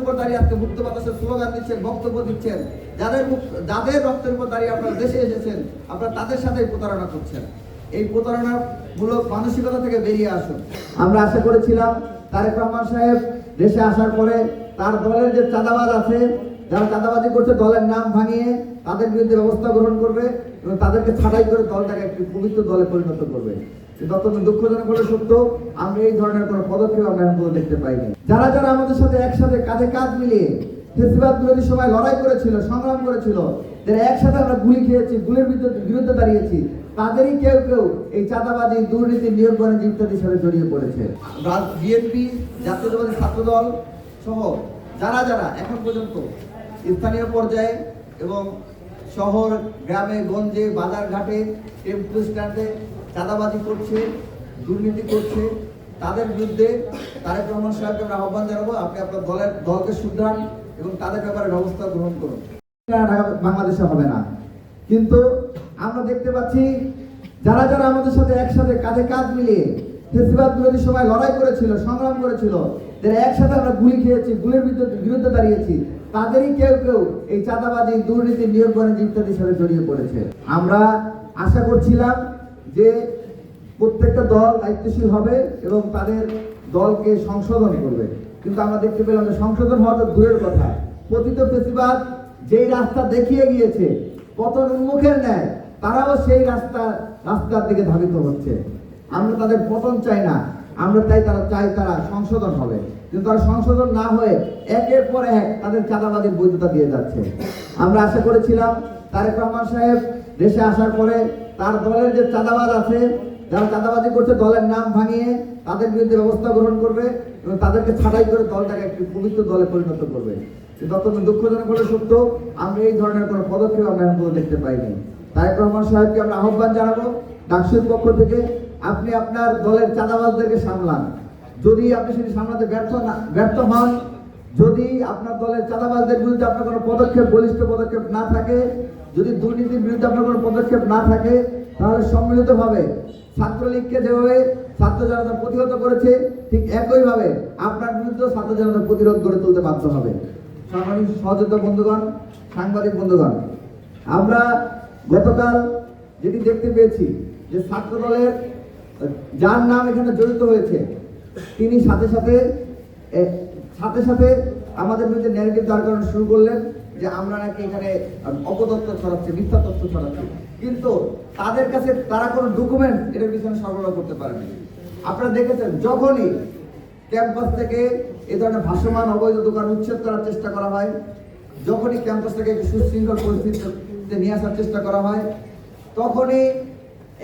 উপর দাঁড়িয়ে আজকে মুক্ত বাতাসের স্লোগান দিচ্ছেন, বক্তব্য দিচ্ছেন, যাদের রক্তের উপর দাঁড়িয়ে আপনারা দেশে এসেছেন, আপনারা তাদের সাথে প্রতারণা করছেন। এই প্রতারণামূলক মানসিকতা থেকে বেরিয়ে আসুন। আমরা আশা করেছিলাম তারেক রহমান সাহেব দেশে আসার পরে তার দলের যে চাঁদাবাজ আছে, যারা চাঁদাবাজি করছে, দলের নাম ভাঙিয়ে তাদের বিরুদ্ধে ব্যবস্থা গ্রহণ করবে এবং তাদেরকে ছাঁটাই করে দলটাকে একটি পবিত্র দলে পরিণত করবে। অত্যন্ত দুঃখজনক হলে সত্য, আমরা এই ধরনের কোনো পদক্ষেপ আমরা এখন দেখতে পাইনি। যারা যারা আমাদের সাথে একসাথে কাঁধে কাঁধ মিলিয়ে ফেসিবাদ বিরোধী সময় লড়াই করেছিল, সংগ্রাম করেছিল, যারা একসাথে আমরা গুলি খেয়েছি, গুলির বিরুদ্ধে দাঁড়িয়েছি, তাদেরই কেউ কেউ এই চাঁদাবাজি, দুর্নীতি, নিয়োগ বাণিজ্য ইত্যাদির সাথে জড়িয়ে পড়েছে। বিএনপি, জাতীয়তাবাদী ছাত্রদল সহ যারা যারা এখন পর্যন্ত স্থানীয় পর্যায়ে এবং শহর, গ্রামে, গঞ্জে, বাজার ঘাটে, টেম্পো স্ট্যান্ডে চাঁদাবাজি করছে, দুর্নীতি করছে, তাদের বিরুদ্ধে তারেক রহমান সাহেবকে আমরা আহ্বান জানাবো, আপনি আপনার দলকে শুধরান এবং তাদের ব্যাপারে ব্যবস্থা গ্রহণ করুন। বাংলাদেশে হবে না, কিন্তু আমরা দেখতে পাচ্ছি যারা যারা আমাদের সাথে একসাথে কাঁধে কাঁধ মিলিয়ে ফেসিবাদ বিরোধী সময় লড়াই করেছিল, সংগ্রাম করেছিল, যারা একসাথে আমরা গুলি খেয়েছি, গুলির বিরুদ্ধে দাঁড়িয়েছি, তাদেরই কেউ কেউ এই চাঁদাবাজি, দুর্নীতি, নিয়োগ বাণিজ্য ইত্যাদির সাথে জড়িয়ে পড়েছে। আমরা আশা করছিলাম যে প্রত্যেকটা দল দায়িত্বশীল হবে এবং তাদের দলকে সংশোধন করবে, কিন্তু আমরা দেখতে পেলাম যে সংশোধন হওয়া তো দূরের কথা। পতিত ফেসিবাদ যেই রাস্তা দেখিয়ে গিয়েছে পতন উন্মুখের ন্যায়, তারাও সেই রাস্তার দিকে ধাবিত হচ্ছে। আমরা তাদের পতন চাই না, আমরা তারা সংশোধন হবে, কিন্তু তারা সংশোধন না হয়ে একের পর এক তাদের চাঁদাবাজির বৈধতা দিয়ে যাচ্ছে। আমরা আশা করেছিলাম তারেক রহমান সাহেব দেশে আসার পরে তার দলের যে চাঁদাবাজ আছে, যারা চাঁদাবাজি করছে, দলের নাম ভাঙিয়ে তাদের বিরুদ্ধে ব্যবস্থা গ্রহণ করবে এবং তাদেরকে ছাঁটাই করে দলটাকে একটি পবিত্র দলে পরিণত করবে। কিন্তু অত্যন্ত দুঃখজনক হলে সত্য, আমরা এই ধরনের কোনো পদক্ষেপ আমরা এখন দেখতে পাইনি। তারেক রহমান সাহেবকে আমরা আহ্বান জানাবো ডাকসুর পক্ষ থেকে, আপনি আপনার দলের চাঁদাবাজদেরকে সামলান। যদি আপনি সেটি সামলাতে ব্যর্থ হন, যদি আপনার দলের চাঁদাবাজদের বিরুদ্ধে আপনার কোনো বলিষ্ঠ পদক্ষেপ না থাকে, যদি দুর্নীতির বিরুদ্ধে আপনার কোনো পদক্ষেপ না থাকে, তাহলে সম্মিলিতভাবে ছাত্রলীগকে যেভাবে ছাত্র জনতা প্রতিহত করেছে, ঠিক একইভাবে আপনার বিরুদ্ধে ছাত্র জনতা প্রতিরোধ গড়ে তুলতে বাধ্য হবে। সাংবাদিক সহযোদ্ধা বন্ধুগণ, সাংবাদিক বন্ধুগণ, আমরা গতকাল যেটি দেখতে পেয়েছি যে ছাত্র দলের যার নাম এখানে জড়িত হয়েছে, তিনি সাথে সাথে আমাদের বিরুদ্ধে ন্যারেটিভ দাঁড় করানো শুরু করলেন যে আমরা নাকি এখানে অপতথ্য ছড়াচ্ছি, মিথ্যা তথ্য ছড়াচ্ছি, কিন্তু তাদের কাছে তারা কোনো ডকুমেন্ট এটার পিছনে সরবরাহ করতে পারেনি। আপনারা দেখেছেন যখনই ক্যাম্পাস থেকে এই ধরনের ভাসমান অবৈধ দোকান উচ্ছেদ করার চেষ্টা করা হয়, যখনই ক্যাম্পাস থেকে একটি সুশৃঙ্খল পরিস্থিতিতে নিয়ে আসার চেষ্টা করা হয়, তখনই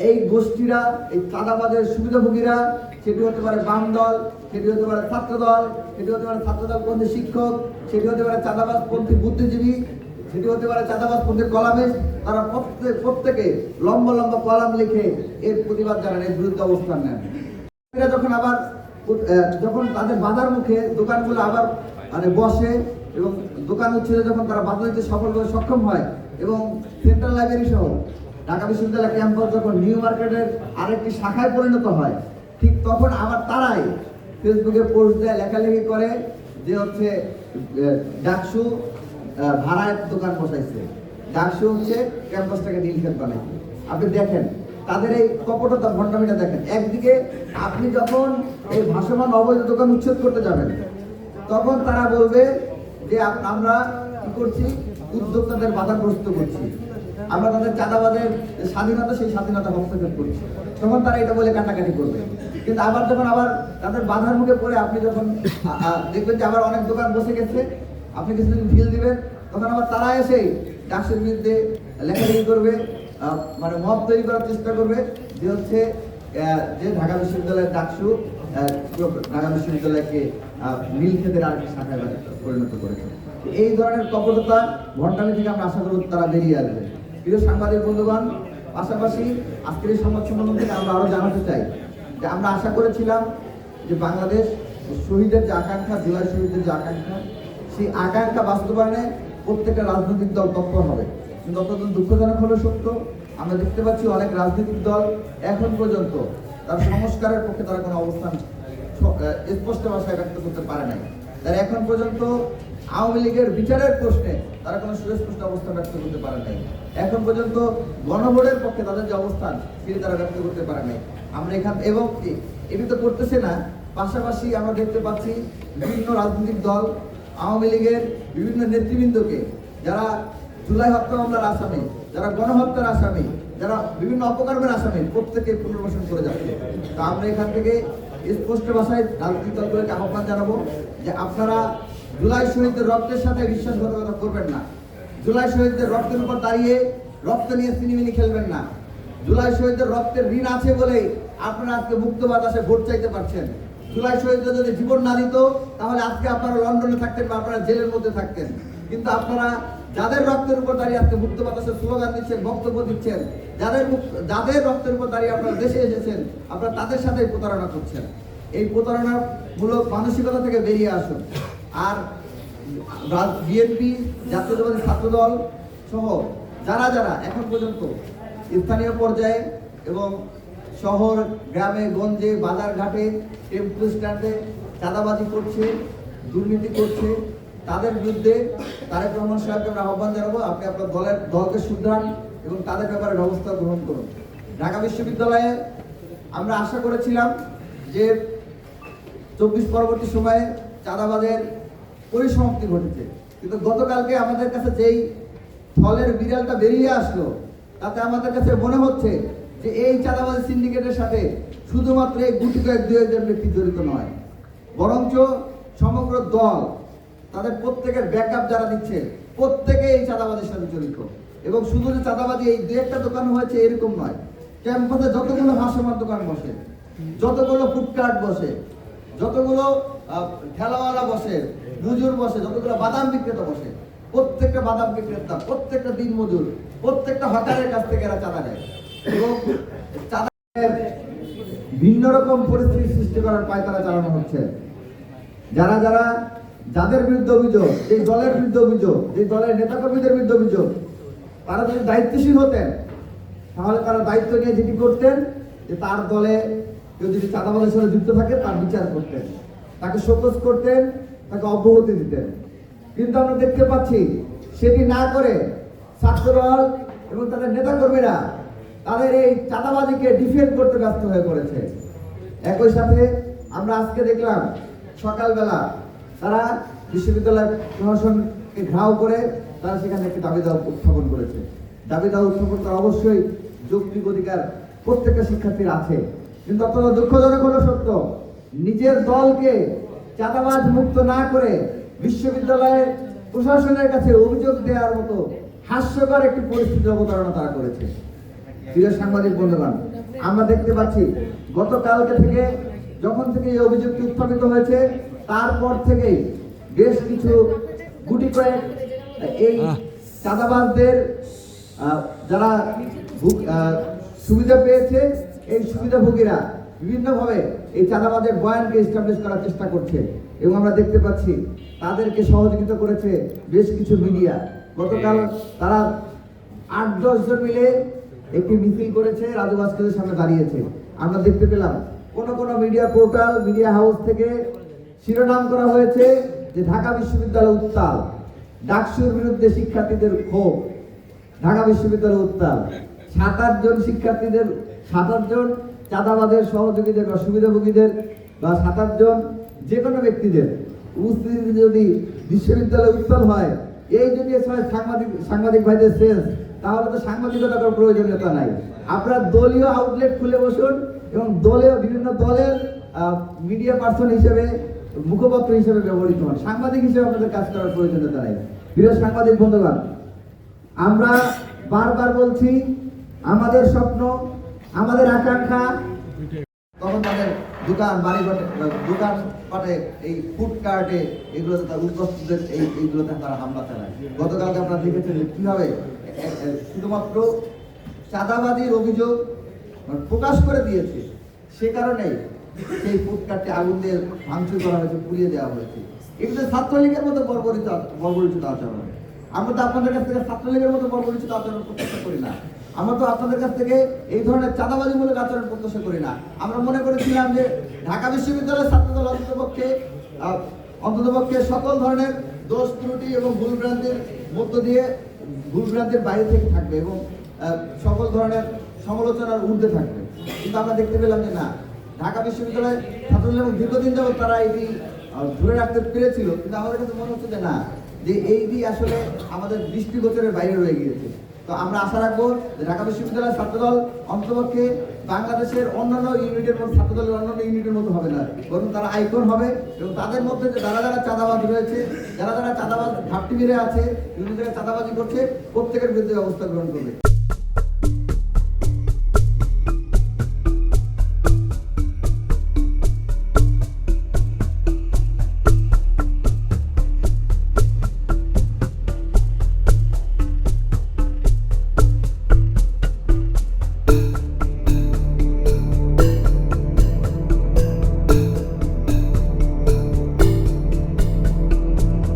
এই গোষ্ঠীরা, এই চাঁদাবাজের সুবিধাভোগীরা, সেটি হতে পারে বাম দল, সেটি হতে পারে ছাত্র দল, সেটি হতে পারে ছাত্রদলপন্থী শিক্ষক, সেটি হতে পারে চাঁদাবাজপন্থী বুদ্ধিজীবী, সেটি হতে পারে চাঁদাবাজপন্থী কলামিস্ট, তারা প্রত্যেকে লম্বা লম্বা কলাম লিখে এর প্রতিবাদ জানান, এর বিরুদ্ধে অবস্থান নেন। যখন তাদের বাধার মুখে দোকানগুলো আবার বসে এবং দোকান উচ্ছেদে যখন তারা বাধা দিতে সক্ষম হয় এবং সেন্ট্রাল লাইব্রেরি সহ ঢাকা বিশ্ববিদ্যালয় ক্যাম্পাস যখন নিউ মার্কেটের আরেকটি শাখায় পরিণত হয়, ঠিক তখন আবার তারাই ফেসবুকে পোস্ট দেয়, লেখালেখি করে যে হচ্ছে ডাকসু ভাড়ায় দোকান বসাইছে, ডাকসু হচ্ছে ক্যাম্পাসটাকে নীলক্ষেত বানাইছে। আপনি দেখেন তাদের এই কপটতা, ভণ্ডামিটা দেখেন। একদিকে আপনি যখন এই ভাসমান অবৈধ দোকান উচ্ছেদ করতে যাবেন, তখন তারা বলবে যে আমরা কি করছি, উদ্যোক্তাদের বাধাগ্রস্ত করছি, আমরা তাদের চাঁদাবাদের স্বাধীনতা, সেই স্বাধীনতা হস্তক্ষেপ করছি, তখন তারা এটা বলে কাটাকাটি করবে। কিন্তু আবার যখন তাদের বাধার মুখে পড়ে আপনি যখন দেখবেন যে আবার অনেক দোকান বসে গেছে, আপনি কিছুদিন ঢিল দিবেন, তখন আবার তারা এসে ডাকসুর বিরুদ্ধে লেখালেখি করবে, মানে মব তৈরি করার চেষ্টা করবে যে হচ্ছে যে ঢাকা বিশ্ববিদ্যালয়ের ডাকসু ঢাকা বিশ্ববিদ্যালয়কে নীলক্ষেতের আরেকটি শাখায় পরিণত করেছে। এই ধরনের কপটতা, ভণ্ডামি থেকে আমরা আশা করব তারা বেরিয়ে আসবে। প্রিয় সাংবাদিক বন্ধুগণ, পাশাপাশি আজকের এই সংবাদ সম্মেলন থেকে আমরা আরো জানাতে চাই যে আমরা আশা করেছিলাম যে বাংলাদেশ শহীদের যে আকাঙ্ক্ষা, জুলাই শহীদের যে আকাঙ্ক্ষা, সেই আকাঙ্ক্ষা বাস্তবায়নে প্রত্যেকটা রাজনৈতিক দল তৎপর হবে। কিন্তু অত্যন্ত দুঃখজনক হলো সত্য, আমরা দেখতে পাচ্ছি অনেক রাজনৈতিক দল এখন পর্যন্ত তার সংস্কারের পক্ষে তারা কোনো অবস্থান স্পষ্ট ভাষায় ব্যক্ত করতে পারে নাই। তারা এখন পর্যন্ত আওয়ামী লীগের বিচারের প্রশ্নে তারা কোনো সুস্পষ্ট অবস্থান ব্যক্ত করতে পারে নাই। এখন পর্যন্ত গণভোটের পক্ষে তাদের যে অবস্থান সেটি তারা ব্যক্ত করতে পারে নাই। আমরা এখান এবং এটি তো করতেছে না, পাশাপাশি আমরা দেখতে পাচ্ছি বিভিন্ন রাজনৈতিক দল আওয়ামী লীগের বিভিন্ন নেতৃবৃন্দকে, যারা জুলাই হত্যা মামলার আসামি, যারা গণহত্যার আসামি, যারা বিভিন্ন অপকর্মের আসামি, প্রত্যেকে পুনর্বাসন করে যাচ্ছে। তো আমরা এখান থেকে স্পষ্ট ভাষায় রাজনৈতিক দলগুলোকে আহ্বান জানাবো যে আপনারা জুলাই শহীদদের রক্তের সাথে বিশ্বাসঘাতকতা করবেন না। জুলাই শহীদদের রক্তের উপর দাঁড়িয়ে রক্ত নিয়ে সিনেমিনি খেলবেন না। জুলাই শহীদদের রক্তের ঋণ আছে বলেই আপনারা আজকে মুক্ত বাতাসে ভোট চাইতে পারছেন। জুলাই শহীদদের যদি জীবন না দিত তাহলে আজকে আপনারা লন্ডনে থাকতেন বা আপনারা জেলের মধ্যে থাকতেন। কিন্তু আপনারা যাদের রক্তের উপর দাঁড়িয়ে আজকে মুক্ত বাতাসে স্লোগান দিচ্ছেন, বক্তব্য দিচ্ছেন, যাদের রক্তের উপর দাঁড়িয়ে আপনারা দেশে এসেছেন, আপনারা তাদের সাথে প্রতারণা করছেন। এই প্রতারণামূলক মানসিকতা থেকে বেরিয়ে আসুন। আর বিএনপি, জাতীয়তাবাদী ছাত্রদল সহ যারা যারা এখন পর্যন্ত স্থানীয় পর্যায়ে এবং শহর, গ্রামে, গঞ্জে, বাজার ঘাটে, টেম্পো স্ট্যান্ডে চাঁদাবাজি করছে, দুর্নীতি করছে, তাদের বিরুদ্ধে তারেক রহমান সাহেবকে আমরা আহ্বান জানাবো, আপনি আপনার দলকে শুধরান এবং তাদের ব্যাপারে ব্যবস্থা গ্রহণ করুন। ঢাকা বিশ্ববিদ্যালয়ে আমরা আশা করেছিলাম যে 24 পরবর্তী সময়ে চাঁদাবাজের পরিসমাপ্তি ঘটেছে, কিন্তু গতকালকে আমাদের কাছে যেই ফলের বিড়ালটা বেরিয়ে আসলো, তাতে আমাদের কাছে মনে হচ্ছে যে এই চাঁদাবাজি সিন্ডিকেটের সাথে শুধুমাত্র এই গুটি কয়েক দুই একজন ব্যক্তি জড়িত নয়, বরঞ্চ সমগ্র দল, তাদের প্রত্যেকের ব্যাকআপ যারা দিচ্ছে প্রত্যেকে এই চাঁদাবাজির সাথে জড়িত। এবং শুধু যে চাঁদাবাজি এই দু একটা দোকান হয়েছে এরকম নয়, ক্যাম্পাসে যতগুলো ভাসমান দোকান বসে, যতগুলো ফুডকার্ট বসে, যতগুলো ঠেলাওয়ালা বসে, মজুর বসে, যতগুলো বাদাম বিক্রেতা বসে, প্রত্যেকটা বাদাম বিক্রেতা, প্রত্যেকটা দিন মজুর, প্রত্যেকটা হকারের কাছ থেকে এরা চাঁদা নেয় এবং চাঁদার ভিন্ন রকম পরিস্থিতি সৃষ্টি করার পায়তারা চালানো হচ্ছে। যারা যারা যাদের বিরুদ্ধে অভিযোগ, এই দলের বিরুদ্ধে অভিযোগ, এই দলের নেতাকর্মীদের বিরুদ্ধে অভিযোগ, তারা যদি দায়িত্বশীল হতেন তাহলে তারা দায়িত্ব নিয়ে যেটি করতেন যে তার দলে কেউ যদি চাঁদাবাজের সাথে যুক্ত থাকে তার বিচার করতেন, তাকে শোকজ করতেন, তাকে অব্যাহতি দিতেন। কিন্তু আমরা দেখতে পাচ্ছি সেটি না করে ছাত্রদল এবং তাদের নেতাকর্মীরা তাদের এই চাঁদাবাজিকে ডিফেন্ড করতে ব্যস্ত হয়ে পড়েছে। একই সাথে আমরা আজকে দেখলাম সকালবেলা তারা বিশ্ববিদ্যালয় প্রশাসনকে ঘাও করে তারা সেখানে একটি দাবি দাওয়া উত্থাপন করেছে। দাবি দাওয়া উত্থাপন করা অবশ্যই যৌক্তিক অধিকার প্রত্যেকটা শিক্ষার্থীর আছে, কিন্তু অত্যন্ত দুঃখজনক হলো সত্য, নিজের দলকে চাঁদাবাজ মুক্ত না করে বিশ্ববিদ্যালয়ের প্রশাসনের কাছে অভিযোগ দেওয়ার মতো হাস্যকর একটি পরিস্থিতি অবতারণা তারা করেছে। প্রিয় সাংবাদিক বন্ধুগণ, আমরা দেখতে পাচ্ছি গতকালকে থেকে যখন থেকে এই অভিযোগটি উত্থাপিত হয়েছে তারপর থেকেই বেশ কিছু গুটি কয়েক এই চাঁদাবাজদের যারা সুবিধা পেয়েছে, এই সুবিধাভোগীরা বিভিন্নভাবে এই চাঁদাবাজের বয়ানকে এস্টাবলিশ করার চেষ্টা করছে এবং আমরা দেখতে পাচ্ছি তাদেরকে সহযোগিতা করেছে বেশ কিছু মিডিয়া। গতকাল তারা 8-10 জন মিলে একটি মিছিল করেছে, রাজু ভাস্করের সামনে দাঁড়িয়েছে। আমরা দেখতে পেলাম কোন কোন মিডিয়া পোর্টাল, মিডিয়া হাউস থেকে শিরোনাম করা হয়েছে যে ঢাকা বিশ্ববিদ্যালয় উত্তাল, ডাকসুর বিরুদ্ধে শিক্ষার্থীদের ক্ষোভ, ঢাকা বিশ্ববিদ্যালয় উত্তাল। 7-8 জন শিক্ষার্থীদের, 7-8 জন চাঁদাবাজের সহযোগীদের বা সুবিধাভোগীদের বা 7-8 জন যে কোনো ব্যক্তিদের উপস্থিতিতে যদি বিশ্ববিদ্যালয় উত্তাল হয়, এই যদি সাংবাদিক ভাইদের সেন্স, তাহলে তো সাংবাদিকতা করার প্রয়োজনীয়তা নাই। আপনারা দলীয় আউটলেট খুলে বসুন এবং বিভিন্ন দলের মিডিয়া পার্সন হিসেবে, মুখপাত্র হিসেবে ব্যবহৃত হন, সাংবাদিক হিসেবে আপনাদের কাজ করার প্রয়োজনীয়তা নাই। প্রিয় সাংবাদিক বন্ধুগণ, আমরা বারবার বলছি আমাদের স্বপ্ন, আমাদের আকাঙ্ক্ষা, তখন তাদের দোকান দোকানপাটে, এই ফুডকার্টে, এগুলোতে তার উপস্থিতদের এইগুলোতে তারা হামলা চালায়। গতকালকে আপনারা দেখেছেন কিভাবে শুধুমাত্র চাঁদাবাজির অভিযোগ প্রকাশ করে দিয়েছে, সে কারণেই সেই ফুডকার্টে আগুন দিয়ে ভাঙচুর করা হয়েছে, পুড়িয়ে দেওয়া হয়েছে। এগুলো ছাত্রলীগের মতো বর্বরিত আচরণ। আমরা তো আপনাদের কাছ থেকে ছাত্রলীগের মতো বর্বরিত আচরণ প্রত্যাশা করি না। আমরা তো আপনাদের কাছ থেকে এই ধরনের চাঁদাবাজিমূলক আচরণ প্রত্যাশা করি না। আমরা মনে করেছিলাম যে ঢাকা বিশ্ববিদ্যালয়ের ছাত্রদল অন্ততপক্ষে অন্ততপক্ষে সকল ধরনের দোষ ত্রুটি এবং ভুলভ্রান্তির মধ্য দিয়ে ভুলভ্রান্তির বাইরে থেকে থাকবে এবং সকল ধরনের সমালোচনার ঊর্ধ্বে থাকবে। কিন্তু আমরা দেখতে পেলাম যে না, ঢাকা বিশ্ববিদ্যালয়ের ছাত্রদের এবং দীর্ঘদিন যাবত তারা এটি ধরে রাখতে পেরেছিল, কিন্তু আমাদের কাছে মনে হচ্ছে যে না, যে এইটি আসলে আমাদের দৃষ্টিগোচরের বাইরে রয়ে গিয়েছে। তো আমরা আশা রাখবো যে ঢাকা বিশ্ববিদ্যালয়ের ছাত্রদল অন্ততপক্ষে বাংলাদেশের অন্যান্য ইউনিটের মতো, ছাত্রদলের অন্যান্য ইউনিটের মতো হবে না, বরং তারা আইকন হবে এবং তাদের মধ্যে যে যারা যারা চাঁদাবাজ রয়েছে, যারা যারা চাঁদাবাজ ঘাটতি মেরে আছে, বিভিন্ন জায়গায় চাঁদাবাজি করছে, প্রত্যেকের বিরুদ্ধে ব্যবস্থা গ্রহণ করবে।